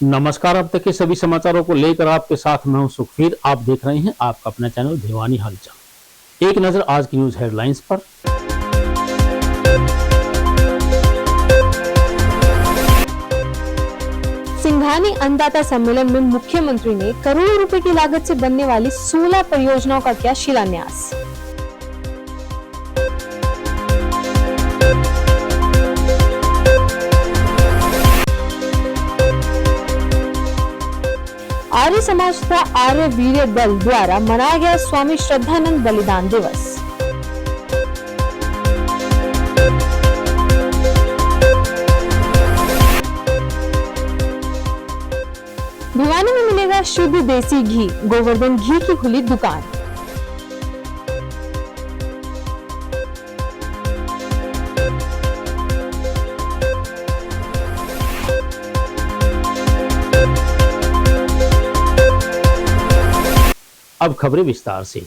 नमस्कार। अब तक के सभी समाचारों को लेकर आपके साथ मैं हूं सुखवीर। आप देख रहे हैं आपका अपना चैनल भिवानी हलचल। एक नजर आज की न्यूज हेडलाइंस पर। सिंघानी अन्नदाता सम्मेलन में मुख्यमंत्री ने करोड़ों रुपए की लागत से बनने वाली 16 परियोजनाओं का किया शिलान्यास। आर्य समाज तथा आर्य वीर्य दल द्वारा मनाया गया स्वामी श्रद्धानंद बलिदान दिवस। भिवानी में मिलेगा शुद्ध देसी घी। गोवर्धन घी की खुली दुकान। अब खबरें विस्तार से।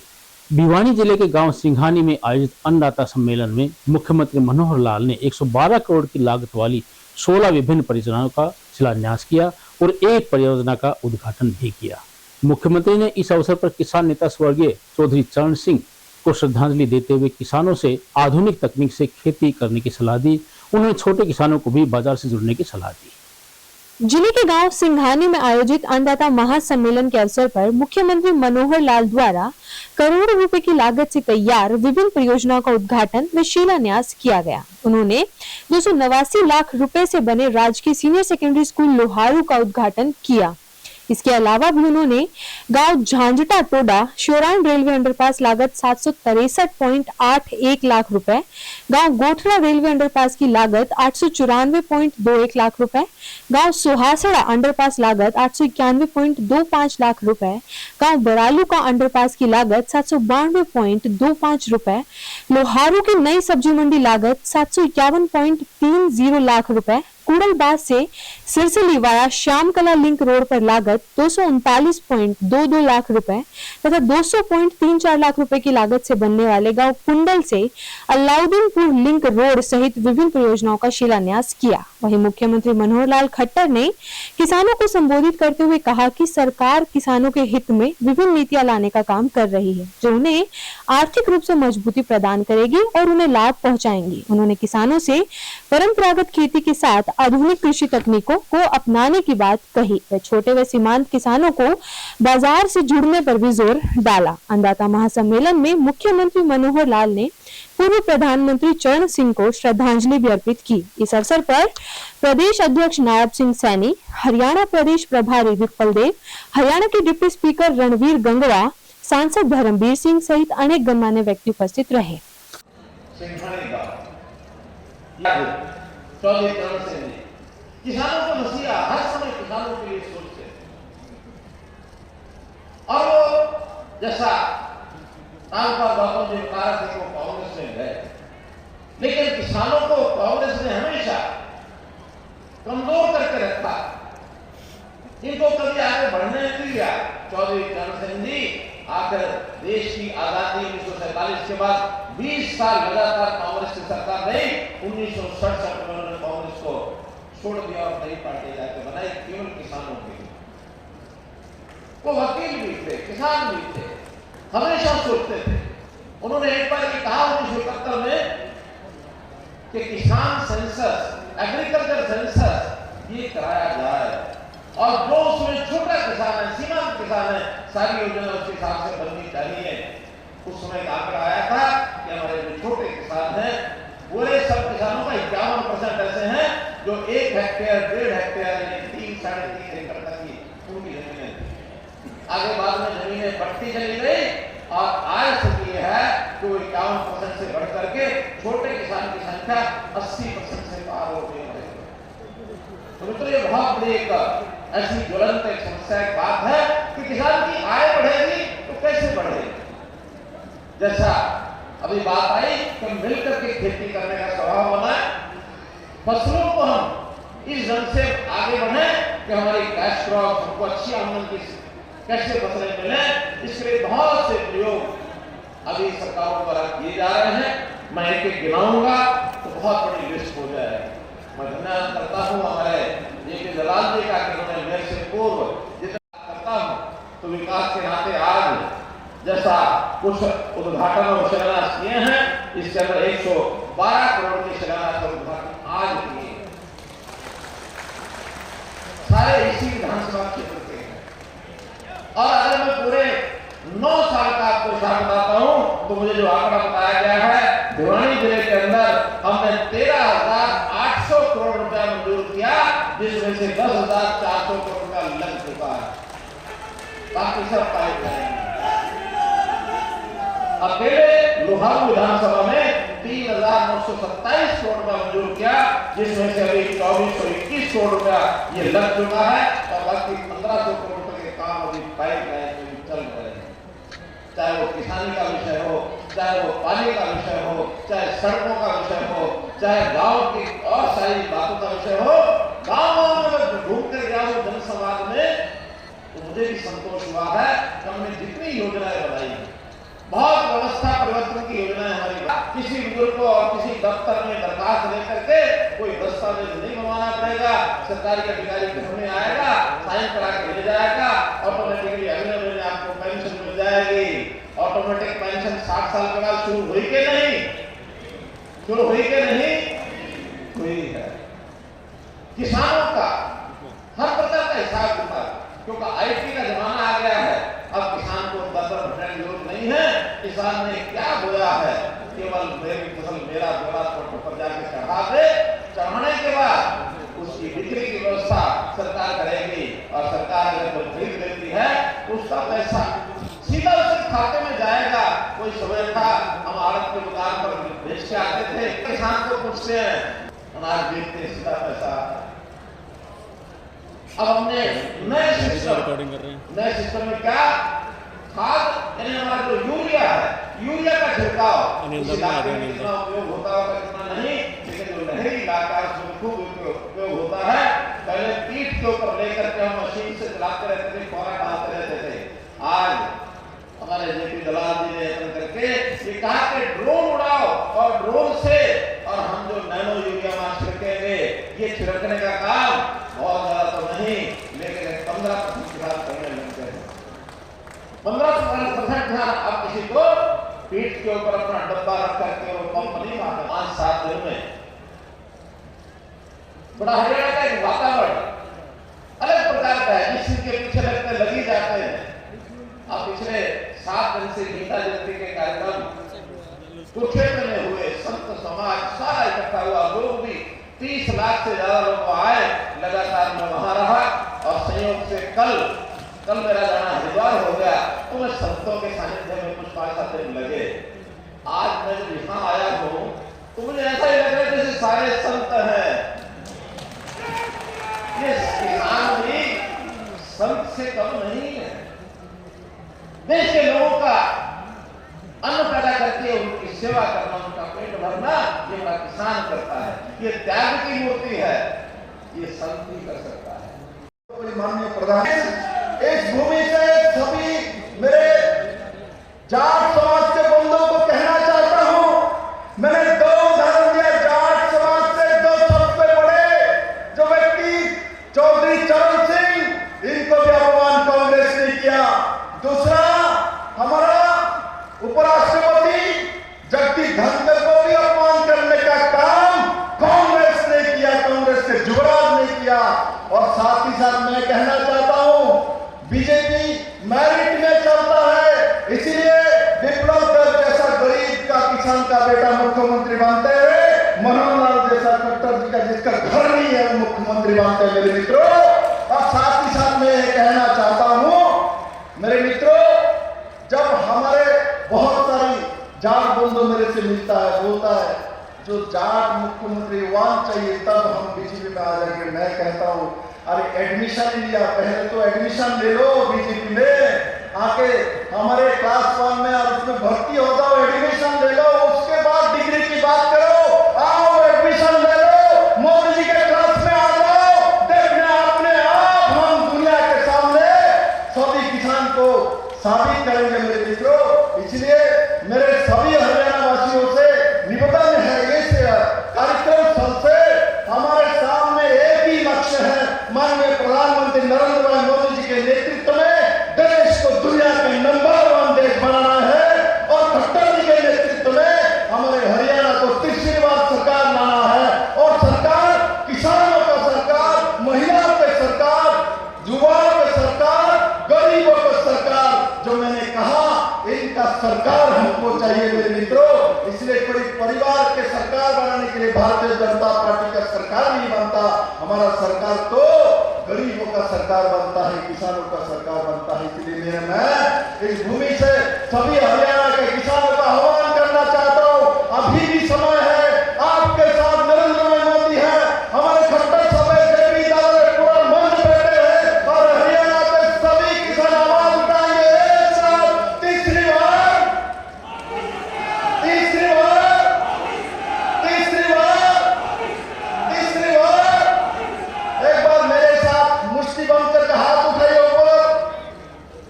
भिवानी जिले के गांव सिंघानी में आयोजित अन्नदाता सम्मेलन में मुख्यमंत्री मनोहर लाल ने 112 करोड़ की लागत वाली 16 विभिन्न परियोजनाओं का शिलान्यास किया और एक परियोजना का उद्घाटन भी किया। मुख्यमंत्री ने इस अवसर पर किसान नेता स्वर्गीय चौधरी चरण सिंह को श्रद्धांजलि देते हुए किसानों से आधुनिक तकनीक से खेती करने की सलाह दी। उन्होंने छोटे किसानों को भी बाजार से जुड़ने की सलाह दी। जिले के गांव सिंघानी में आयोजित अन्नदाता महासम्मेलन के अवसर पर मुख्यमंत्री मनोहर लाल द्वारा करोड़ों रुपए की लागत से तैयार विभिन्न परियोजनाओं का उद्घाटन व शिलान्यास किया गया। उन्होंने 289 लाख रुपए से बने राजकीय सीनियर सेकेंडरी स्कूल लोहारू का उद्घाटन किया। इसके अलावा भी उन्होंने गांव झांझटा टोडा श्योराइन रेलवे अंडरपास लागत 763.81 लाख रुपए, गांव गोठरा रेलवे अंडरपास की लागत 894.21 लाख रुपए, गांव सुहासड़ा अंडरपास लागत 891.25 लाख रुपए, गांव बरालू का अंडरपास की लागत 792.25 रुपए, लोहारू की नई सब्जी मंडी लागत 751.30 लाख रुपए, कुड़लबाज से सिरसली वाया श्याम कला लिंक रोड पर लागत 239.22 लाख रुपए तथा 200.34 लाख रुपए की लागत से बनने वाले गांव कुंडल से अलाउद्दीनपुर लिंक रोड सहित विभिन्न परियोजनाओं का शिलान्यास किया। वहीं मुख्यमंत्री मनोहर लाल खट्टर ने किसानों को संबोधित करते हुए कहा कि सरकार किसानों के हित में विभिन्न नीतियां लाने का काम कर रही है, जो उन्हें आर्थिक रूप से मजबूती प्रदान करेगी और उन्हें लाभ पहुंचाएंगी। उन्होंने किसानों से परंपरागत खेती के साथ आधुनिक कृषि तकनीकों को अपनाने की बात कही। वे छोटे व सीमांत किसानों को बाजार से जुड़ने पर भी जोर डाला। अन्नदाता महासम्मेलन में मुख्यमंत्री मनोहर लाल ने पूर्व प्रधानमंत्री चरण सिंह को श्रद्धांजलि भी अर्पित की। इस अवसर पर प्रदेश अध्यक्ष नायब सिंह सैनी, हरियाणा प्रदेश प्रभारी विपल देव, हरियाणा के डिप्टी स्पीकर रणवीर गंगवा, सांसद धर्मवीर सिंह सहित अनेक गणमान्य व्यक्ति उपस्थित रहे। किसानों को मसीहा हर समय किसानों के लिए सोचते और वो जैसा बातों जो कारक थे वो कांग्रेस में गए, लेकिन किसानों को कांग्रेस ने हमेशा कमजोर करके रखा, इनको कभी आगे बढ़ने नहीं दिया। चौधरी चरण सिंह जी आकर देश की आजादी 1947 के बाद 20 साल लगातार कांग्रेस की सरकार रही। 1967 में उन्होंने कांग्रेस को छोड़ दिया और नई पार्टी जाके बनाई केवल किसानों के लिए। वो वकील भी थे, किसान भी थे, हमेशा सोचते थे। उन्होंने एक बार ये कहा 1971 में कि किसान सेंसस, एग्रीकल्चर सेंसस ये कराया जाए और जो उसमें छोटा किसान है, सीमांत किसान है, सारी योजना उसके हिसाब से बननी चाहिए। उस समय आंकड़ा आया था कि हमारे जो छोटे किसान हैं वो सब किसानों का 51% ऐसे हैं जो 1 हेक्टेयर 1.5 हेक्टेयर यानी 3-3.5 एकड़ तक की उनकी जमीनें थी। आगे बाद में जमीनें बढ़ती चली गई और आज स्थिति है कि 51% से बढ़ करके छोटे किसान की संख्या 80% से पार हो गई है। तो ये बहुत बड़ी एक ऐसी ज्वलंत एक समस्या की बात है कि किसान की आय बढ़ेगी तो कैसे बढ़ेगी। जैसा अभी बात आई कि मिलकर के खेती करने का स्वभाव बनाए, फसलों को हम इस ढंग से आगे बढ़े कि हमारी कैश क्रॉप हमको अच्छी आमदनी की कैसे फसलें मिले, इसके लिए बहुत से प्रयोग अभी सरकारों द्वारा किए जा रहे हैं। मैं एक गिनाऊंगा तो बहुत बड़ी लिस्ट हो जाएगी। मैं धन्यवाद करता हूं हमारे जे के दलाल जी का कि उन्होंने मेरे कुछ उद्घाटन और शिलान्यास किए हैं। इसके अंदर 112 करोड़ के शिलान्यास और उद्घाटन आज किए, सारे इसी विधानसभा क्षेत्र के हैं। और अगर मैं पूरे 9 साल का आपको हिसाब बताता हूं तो मुझे जो आंकड़ा बताया गया है, भिवानी जिले के अंदर हमने 13,800 करोड़ रुपया मंजूर किया, जिसमें से 10,400 करोड़ रुपया लग चुका है, बाकी सब पाइप लाइन। अकेले लोहारू विधानसभा में 3,927 करोड़ रुपया मंजूर किया, जिसमें से अभी 2,421 करोड़ रुपया ये लग चुका है और बाकी 1,500 करोड़ रुपए के काम अभी पाइप लाइन में चल रहे हैं। चाहे वो किसानी का विषय हो, चाहे वो पानी का विषय हो, चाहे सड़कों का विषय हो, चाहे गांव की और सारी बातों का विषय हो। गांव में घूमते गया हूं जनसंवाद में तो मुझे भी संतोष हुआ है कि हमने जितनी योजनाएं बनाई, बहुत व्यवस्था परिवर्तन की योजनाएं हमारी। किसी बुजुर्ग को और किसी दफ्तर में दरखास्त लेकर के कोई दस्तावेज नहीं बनवाना पड़ेगा, सरकारी अधिकारी घर में आएगा, साइन करा के ले जाएगा, ऑटोमेटिकली अगले महीने आपको पेंशन मिल जाएगी। ऑटोमेटिक पेंशन 60 साल के बाद शुरू हुई के नहीं, शुरू हुई के नहीं हुई है। किसानों का हर प्रकार का हिसाब किताब, क्योंकि आईटी का जमाना आ गया है, अब किसान को दर भरने की जरूरत नहीं है। किसान ने क्या बोया है, केवल मेरी फसल मेरा बोरा फोटो पर जाके चढ़ा दे, चढ़ाने के बाद उसकी बिक्री की व्यवस्था सरकार करेगी और सरकार अगर खरीद लेती है उसका पैसा सीधा उसके खाते में जाएगा। कोई समय था हम आड़त के दुकान पर बेच के आते थे, किसान को पूछते हैं अनाज बेचते सीधा पैसा। अब हमने नए सिस्टम में क्या खाद यानी हमारा जो यूरिया है, यूरिया का छिड़काव कितना उपयोग होता होगा कितना नहीं, लेकिन जो नहरी इलाका है उसमें खूब उपयोग होता है। पहले पीठ के ऊपर लेकर के हम मशीन से चलाते रहते थे, फौरा डालते रहते थे। आज हमारे जेपी दलाल जी ने यत्न करके ये कहा कि ड्रोन उड़ाओ और ड्रोन से और हम जो नैनो यूरिया मार छिड़केंगे, ये छिड़कने का काम बहुत ज्यादा तो नहीं, लेकिन 15% किसान करने लग गए। 15% ध्यान अब किसी को पीठ के ऊपर अपना डब्बा रख करके वो पंप नहीं मारता। 5-7 दिन में बड़ा हरियाणा का एक वातावरण अलग प्रकार का है, जिस के पीछे लगते लगी जाते हैं। अब पिछले 7 दिन से गीता जयंती के कार्यक्रम कुरुक्षेत्र में हुए, संत समाज सारा इकट्ठा हुआ, लोग भी 30 लाख से ज्यादा लोग आए। लगातार मैं वहां रहा और संयोग से कल मेरा जाना हरिद्वार हो गया, तो मैं संतों के सानिध्य में कुछ 5-7 दिन लगे। आज मैं जब यहाँ आया हूँ तो मुझे ऐसा ही लग रहा है जैसे सारे संत हैं। ये किसान भी संत से कम नहीं है। देश के लोगों का अन्न पैदा करके उनकी सेवा करना, उनका पेट भरना, ये हमारा किसान करता है। ये त्याग की मूर्ति है, ये संत ही कर सकता है। माननीय प्रधान, इस भूमि से सभी मेरे जाट समाज के बंधुओं को कहना चाहता हूं, मैंने 2 उदाहरण दिया जाट समाज से। 2 सबसे बड़े जो व्यक्ति चौधरी चरण सिंह, इनको भी अपमान कांग्रेस ने किया। दूसरा हमारा उपराष्ट्रपति जगदीप धनखड़ को भी अपमान करने का काम कांग्रेस ने किया, कांग्रेस के जुगराज ने किया। और साथ ही साथ मैं कहना चाहता हूं, बीजेपी मेरिट में चलता है, इसलिए विप्लव दत्त जैसा गरीब का किसान का बेटा मुख्यमंत्री बनते हैं, मनोहर लाल जैसा कट्टर जी का जिसका घर नहीं है वो मुख्यमंत्री बनते हैं मेरे मित्रों। और साथ ही साथ मैं ये कहना चाहता हूं मेरे मित्रों, जब हमारे बहुत सारी जाट बंधु मेरे से मिलता है, बोलता है जो जाट मुख्यमंत्री वन चाहिए तब हम बीजेपी में आ जाएंगे। मैं कहता हूं अरे एडमिशन लिया, पहले तो एडमिशन ले लो बीजेपी में आके, हमारे क्लास 1 में और उसमें भर्ती हो जाओ, एडमिशन ले लो, उसके बाद डिग्री की बात करो। आओ एडमिशन ले लो, मोदी जी के क्लास में आ जाओ, देखना अपने आप हम दुनिया के सामने सभी किसान को साबित करेंगे मेरे मित्रों। इसलिए मेरे सभी हरियाणा वासियों से निवेदन है, इस कार्यक्रम स्थल से हमारे सामने एक ही लक्ष्य है, माननीय प्रधानमंत्री नरेंद्र भाई मोदी जी के नेतृत्व में देश को दुनिया के नंबर 1 देश बनाना है। युवाओं की सरकार, गरीबों की सरकार, जो मैंने कहा इनका सरकार हमको चाहिए मेरे मित्रों। इसलिए कोई परिवार के सरकार बनाने के लिए भारतीय जनता पार्टी का सरकार नहीं बनता। हमारा सरकार तो गरीबों का सरकार बनता है, किसानों का सरकार बनता है। इसलिए मैं इस भूमि से सभी हरियाणा के किसानों का आह्वान करना चाहता हूँ, अभी भी समय है। आपके साथ नरेंद्र मोदी है, हमारे खट्टर सफेद देवी दादा पूरा मंच बैठे हैं और हरियाणा के सभी किसान आवाज उठाएंगे एक साथ। तीसरी बार एक बार मेरे साथ मुट्ठी बंद करके हाथ उठाइए ऊपर,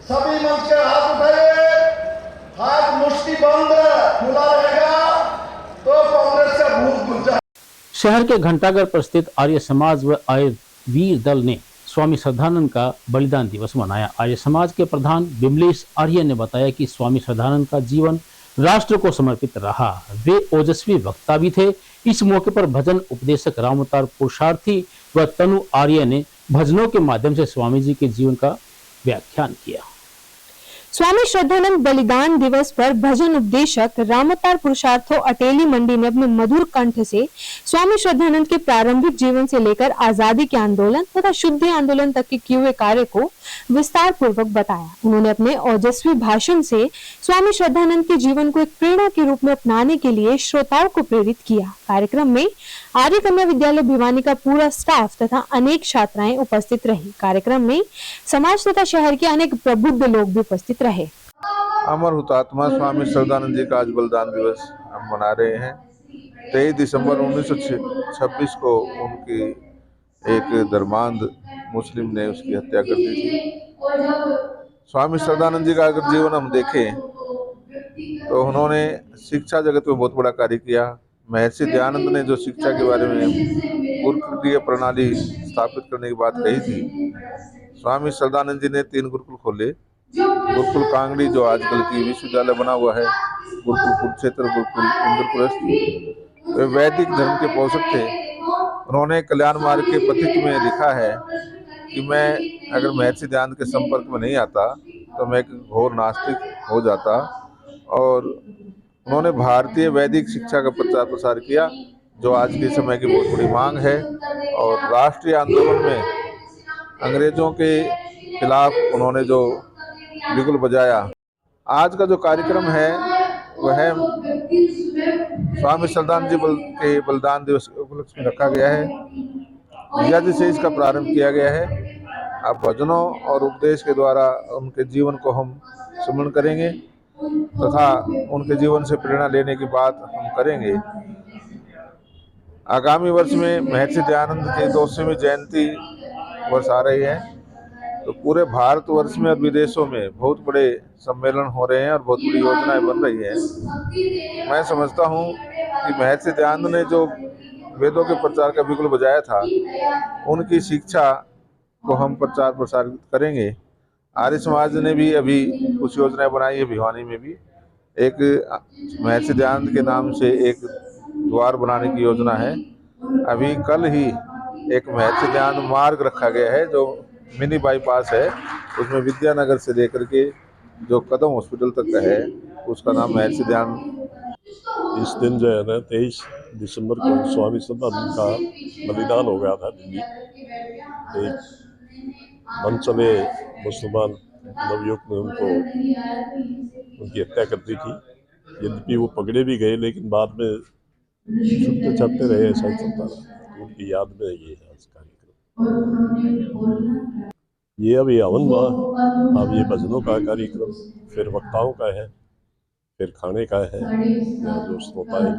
सभी मंच के हाथ उठाइए। हाथ मुट्ठी बंद खुला रहेगा तो कांग्रेस का भूत खुल जाए। शहर के घंटाघर पर स्थित आर्य समाज व आर्य वीर दल ने स्वामी श्रद्धानंद का बलिदान दिवस मनाया। आर्य समाज के प्रधान विमलेश आर्य ने बताया कि स्वामी श्रद्धानंद का जीवन राष्ट्र को समर्पित रहा। वे ओजस्वी वक्ता भी थे। इस मौके पर भजन उपदेशक रामअवतार पुरुषार्थी व तनु आर्य ने भजनों के माध्यम से स्वामी जी के जीवन का व्याख्यान किया। स्वामी श्रद्धानंद बलिदान दिवस पर भजन उपदेशक रामअवतार पुरुषार्थो अटेली मंडी ने अपने मधुर कंठ से स्वामी श्रद्धानंद के प्रारंभिक जीवन से लेकर आजादी के आंदोलन तथा शुद्धि आंदोलन तक के किए हुए कार्य को विस्तार पूर्वक बताया। उन्होंने अपने ओजस्वी भाषण से स्वामी श्रद्धानंद के जीवन को एक प्रेरणा के रूप में अपनाने के लिए श्रोताओं को प्रेरित किया। कार्यक्रम में आर्य कन्या विद्यालय भिवानी का पूरा स्टाफ तथा अनेक छात्राएं उपस्थित रही। कार्यक्रम में समाज तथा शहर के अनेक प्रबुद्ध लोग भी उपस्थित रहे। अमर हुतात्मा स्वामी श्रद्धानंद जी का आज बलिदान दिवस हम मना रहे हैं। 23 दिसंबर 1926 को उनकी एक धर्मांध मुस्लिम ने उसकी हत्या कर दी थी। स्वामी श्रद्धानंद जी का अगर जीवन हम देखें तो उन्होंने शिक्षा जगत में बहुत बड़ा कार्य किया। महर्षि दयानंद ने जो शिक्षा के बारे में गुरुकुलीय प्रणाली स्थापित करने की बात कही थी, स्वामी श्रद्धानंद जी ने 3 गुरुकुल खोले। गुरुकुल कांगड़ी जो आजकल की विश्वविद्यालय बना हुआ है, गुरुकुल कुरुक्षेत्र, गुरुकुल इंद्रप्रस्थ, वे वैदिक धर्म के पोषक थे। उन्होंने कल्याण मार्ग के पथिक में लिखा है कि मैं अगर महर्षि दयानंद के संपर्क में नहीं आता तो मैं एक घोर नास्तिक हो जाता। और उन्होंने भारतीय वैदिक शिक्षा का प्रचार प्रसार किया जो आज के समय की बहुत बड़ी मांग है। और राष्ट्रीय आंदोलन में अंग्रेजों के खिलाफ उन्होंने जो बिगुल बजाया। आज का जो कार्यक्रम है वह स्वामी श्रद्धानंद जी के बलिदान दिवस के उपलक्ष्य में रखा गया है। यज्ञ से इसका प्रारंभ किया गया है। अब भजनों और उपदेश के द्वारा उनके जीवन को हम स्मरण करेंगे तथा उनके जीवन से प्रेरणा लेने की बात हम करेंगे। आगामी वर्ष में महर्षि दयानंद की 200वीं जयंती वर्ष आ रही है, तो पूरे भारतवर्ष में और विदेशों में बहुत बड़े सम्मेलन हो रहे हैं और बहुत बड़ी योजनाएं बन रही हैं। मैं समझता हूं कि महर्षि दयानंद ने जो वेदों के प्रचार का बिगुल बजाया था, उनकी शिक्षा को हम प्रचार प्रसार करेंगे। आर्य समाज ने भी अभी कुछ योजनाएं बनाई है। भिवानी में भी एक महर्षि दयानंद के नाम से एक द्वार बनाने की योजना है। अभी कल ही एक महर्षि दयानंद मार्ग रखा गया है जो मिनी बाईपास है, उसमें विद्यानगर से लेकर के जो कदम हॉस्पिटल तक का है उसका नाम महर्षि दयानंद। इस दिन जो है ना 23 दिसंबर को स्वामी श्रद्धानंद का बलिदान हो गया था। दिल्ली एक मनचले मुसलमान नवयुवक ने उनकी हत्या कर दी थी। यद्यपि वो पकड़े भी गए लेकिन बाद में छुपते छपते रहे, ऐसा चलता रहा। उनकी याद में ये आज कार्यक्रम, ये अभी हवन हुआ। अब ये भजनों का कार्यक्रम, फिर वक्ताओं का है, फिर खाने का है जो श्रोता है।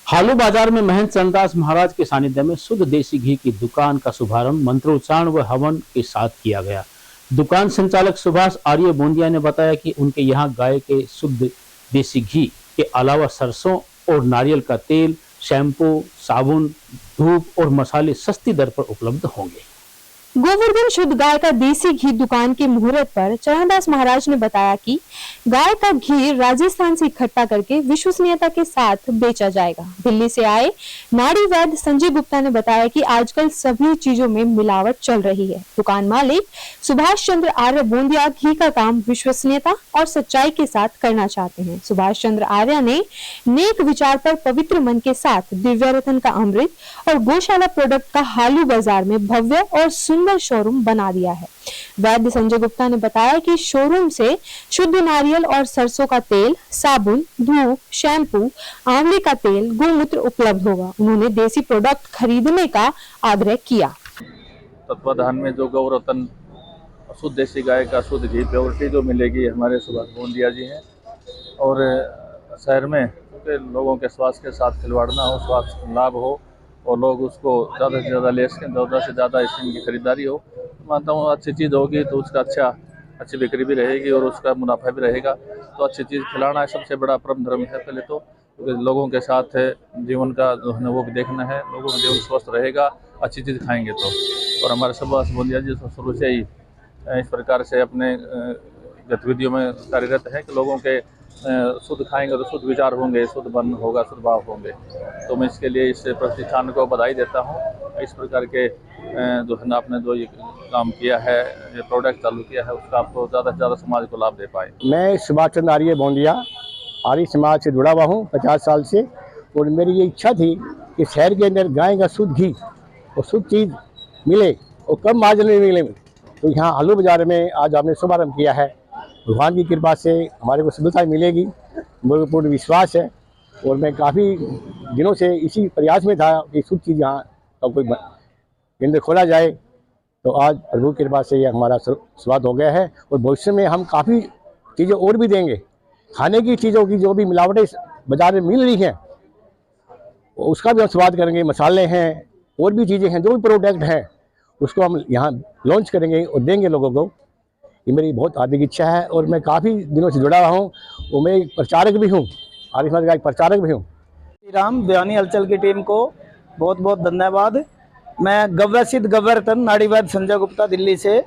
हालू बाजार में महंत चरणदास महाराज के सानिध्य में शुद्ध देसी घी की दुकान का शुभारंभ मंत्रोच्चारण व हवन के साथ किया गया। दुकान संचालक सुभाष आर्य बोंदिया ने बताया कि उनके यहाँ गाय के शुद्ध देसी घी के अलावा सरसों और नारियल का तेल, शैम्पू, साबुन, धूप और मसाले सस्ती दर पर उपलब्ध होंगे। गोवर्धन शुद्ध गाय का देसी घी दुकान के मुहूर्त पर चरणदास महाराज ने बताया कि गाय का घी राजस्थान से इकट्ठा करके विश्वसनीयता के साथ बेचा जाएगा। दिल्ली से आए नाड़ी वैद्य संजय गुप्ता ने बताया कि आजकल सभी चीजों में मिलावट चल रही है। दुकान मालिक सुभाष चंद्र आर्य बोंदिया घी का काम विश्वसनीयता और सच्चाई के साथ करना चाहते हैं। सुभाष चंद्र आर्य ने नेक विचार पर पवित्र मन के साथ दिव्य रतन का अमृत और गौशाला प्रोडक्ट का हालू बाजार में भव्य और सुंदर शोरूम बना दिया है। वैद्य संजय गुप्ता ने बताया कि शोरूम से शुद्ध नारियल और सरसों का तेल, साबुन, धूप, शैम्पू, आंवले का तेल, गोमूत्र उपलब्ध होगा। उन्होंने देसी प्रोडक्ट खरीदने का आग्रह किया। तत्वाधान में जो गौरतन शुद्ध देसी गाय का शुद्ध घी प्योरिटी जो मिलेगी हमारे सुभाष बोंदिया जी हैं। और शहर में क्योंकि लोगों के स्वास्थ्य के साथ खिलवाड़ ना हो, स्वास्थ्य लाभ हो और लोग उसको ज़्यादा से ज़्यादा ले सकें, ज़्यादा से ज़्यादा इसकी खरीदारी हो। मानता हूँ अच्छी चीज़ होगी तो उसका अच्छी बिक्री भी रहेगी और उसका मुनाफा भी रहेगा। तो अच्छी चीज़ खिलाना सबसे बड़ा परम धर्म है पहले तो, क्योंकि लोगों के साथ है जीवन का जो है वो देखना है, लोगों का जीवन स्वस्थ रहेगा अच्छी चीज़ खाएंगे तो। और हमारे सुभाष बोंदिया जी शुरू से ही इस प्रकार से अपने गतिविधियों में कार्यरत है कि लोगों के शुद्ध खाएंगे तो शुद्ध विचार होंगे, शुद्ध मन होगा, शुद्ध भाव होंगे। तो मैं इसके लिए इस प्रतिष्ठान को बधाई देता हूँ। इस प्रकार के जो है ना आपने जो ये काम किया है, ये प्रोडक्ट चालू किया है, उसका आपको ज़्यादा से ज़्यादा समाज को लाभ दे पाए। मैं सुभाष चंद्र आर्य बोंदिया आर्य समाज से जुड़ा हुआ हूँ 50 साल से। और मेरी ये इच्छा थी कि शहर के अंदर गाय का शुद्ध घी और शुद्ध चीज़ मिले और कम मार्जिन में मिले। तो यहाँ हालू बाजार में आज आपने शुभारम्भ किया है। भगवान की कृपा से हमारे को सफलता मिलेगी, मुझे पूर्ण विश्वास है। और मैं काफ़ी दिनों से इसी प्रयास में था कि शुद्ध चीज़ यहाँ का कोई केंद्र खोला जाए। तो आज प्रभु की कृपा से यह हमारा शुरुआत हो गया है और भविष्य में हम काफ़ी चीज़ें और भी देंगे। खाने की चीज़ों की जो भी मिलावटें बाजार में मिल रही हैं उसका भी हम शुरुआत करेंगे। मसाले हैं और भी चीज़ें हैं, जो भी प्रोडक्ट हैं उसको हम यहाँ लॉन्च करेंगे और देंगे लोगों को। ये मेरी बहुत हार्दिक इच्छा है और मैं काफ़ी दिनों से जुड़ा हुआ हूँ और मैं एक प्रचारक भी हूँ, आर्य समाज का एक प्रचारक भी हूँ। राम बयानी हलचल की टीम को बहुत बहुत धन्यवाद। मैं गव्य सिद्ध गव्य रतन नाड़ी वैद्य संजय गुप्ता दिल्ली से।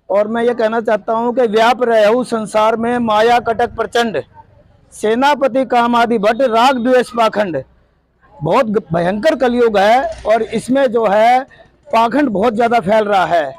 और मैं ये कहना चाहता हूँ कि व्याप रहु संसार में माया कटक प्रचंड, सेनापति काम आदि भट्ट राग द्वेष पाखंड। बहुत भयंकर कलयुग है और इसमें जो है पाखंड बहुत ज़्यादा फैल रहा है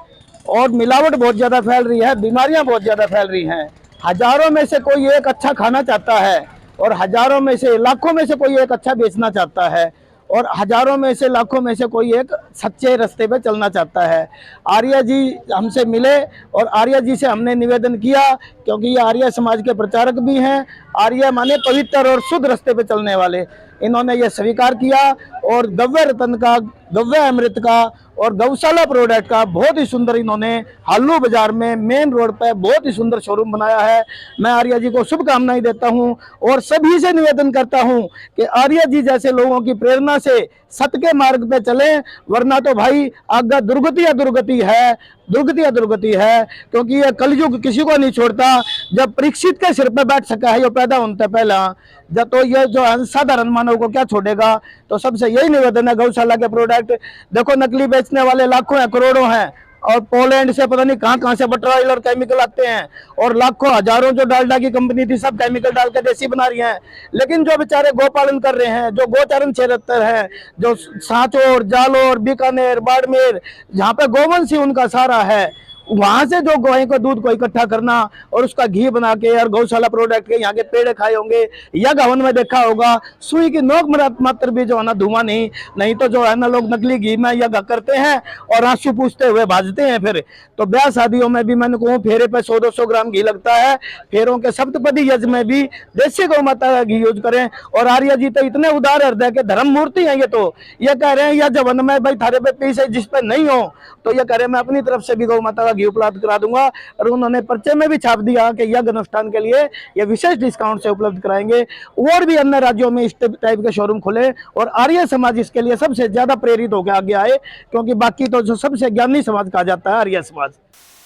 और मिलावट बहुत ज़्यादा फैल रही है, बीमारियां बहुत ज़्यादा फैल रही हैं। हजारों में से कोई एक अच्छा खाना चाहता है और हजारों में से लाखों में से कोई एक अच्छा बेचना चाहता है और हजारों में से लाखों में से कोई एक सच्चे रास्ते पे चलना चाहता है। आर्य जी हमसे मिले और आर्य जी से हमने निवेदन किया, क्योंकि ये आर्य समाज के प्रचारक भी हैं। आर्य माने पवित्र और शुद्ध रास्ते पे चलने वाले। इन्होंने ये स्वीकार किया और गव्य रतन का, गव्य अमृत का और गौशाला प्रोडक्ट का बहुत ही सुंदर इन्होंने हालू बाजार में मेन रोड पर बहुत ही सुंदर शोरूम बनाया है। मैं आर्य जी को शुभकामनाएं देता हूं और सभी से निवेदन करता हूं कि आर्य जी जैसे लोगों की प्रेरणा से सत्य के मार्ग पे चलें, वरना तो भाई आगे दुर्गति या दुर्गति है, दुर्गति या दुर्गति है। क्योंकि ये कलयुग किसी को नहीं छोड़ता। जब परीक्षित के सिर पे बैठ सका है ये पैदा होने से पहला, जब तो ये जो साधारण मानव को क्या छोड़ेगा। तो सबसे यही निवेदन है, गौशाला के प्रोडक्ट देखो, नकली बेचने वाले लाखों हैं, करोड़ों हैं और पोलैंड से पता नहीं कहां से बटरऑयल और केमिकल आते हैं और लाखों हजारों जो डालडा की कंपनी थी सब केमिकल डाल के देसी बना रही हैं। लेकिन जो बेचारे गोपालन कर रहे हैं, जो गोचारण क्षेत्र है, जो सांचौर, जालोर, बीकानेर, बाड़मेर, जहाँ पे गोवंश ही उनका सारा है, वहां से जो गाय को दूध को इकट्ठा करना और उसका घी बना के और गौशाला प्रोडक्ट के यहाँ के पेड़ खाए होंगे या गवन में देखा होगा सुई की नोक मात्र भी जो है ना धुआं नहीं तो जो है ना लोग नकली घी में यज्ञ करते हैं और आंसू पूछते हुए भाजते हैं। फिर तो ब्याह शादियों में भी मैंने कहूँ फेरे पे 100-200 ग्राम घी लगता है। फेरों के सप्तपदी यज्ञ में भी देसी गौ माता का घी यूज करें। और आर्य जी तो इतने उदार हृदय के धर्म मूर्ति हैं। ये तो ये कह रहे हैं या जवन में भाई थारे पे पीस है जिस पे नहीं हो, तो ये कह रहे हैं मैं अपनी तरफ से भी गौ माता का घी उपलब्ध करा दूंगा। और उन्होंने पर्चे में भी छाप दिया कि यज्ञ अनुष्ठान के लिए ये विशेष डिस्काउंट से उपलब्ध कराएंगे। और भी अन्य राज्यों में इस टाइप के शोरूम खुले और आर्य समाज इसके लिए सबसे ज्यादा प्रेरित होकर आगे आए, क्योंकि बाकी तो जो सबसे ज्ञानी समाज कहा जाता है आर्य समाज।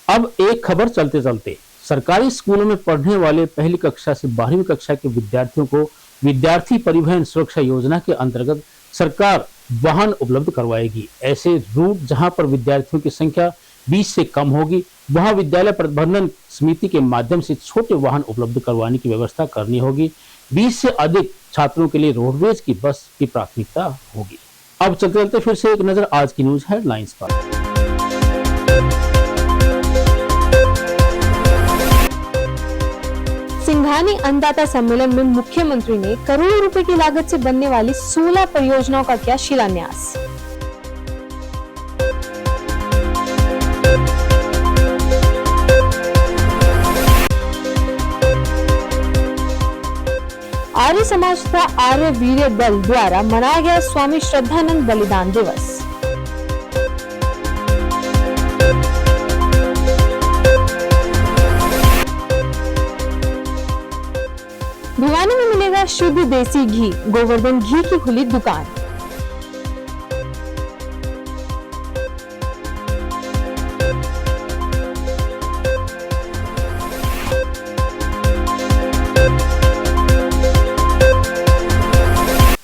अब एक खबर चलते चलते, सरकारी स्कूलों में पढ़ने वाले पहली कक्षा से 12वीं कक्षा के विद्यार्थियों को विद्यार्थी परिवहन सुरक्षा योजना के अंतर्गत सरकार वाहन उपलब्ध करवाएगी। ऐसे रूट जहां पर विद्यार्थियों की संख्या 20 से कम होगी, वहां विद्यालय प्रबंधन समिति के माध्यम से छोटे वाहन उपलब्ध करवाने की व्यवस्था करनी होगी। 20 से अधिक छात्रों के लिए रोडवेज की बस की प्राथमिकता होगी। अब चलते फिर से एक नजर आज की न्यूज हेडलाइंस पर। सिंघानी अन्नदाता सम्मेलन में मुख्यमंत्री ने करोड़ों रुपए की लागत से बनने वाली 16 परियोजनाओं का किया शिलान्यास। आर्य समाज तथा आर्य वीर्य दल द्वारा मनाया गया स्वामी श्रद्धानंद बलिदान दिवस। भिवानी में मिलेगा शुद्ध देसी घी, गोवर्धन घी की खुली दुकान।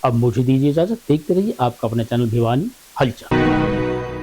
अब मुझे दीजिए इजाजत, देखते रहिए आपका अपना चैनल भिवानी हलचल।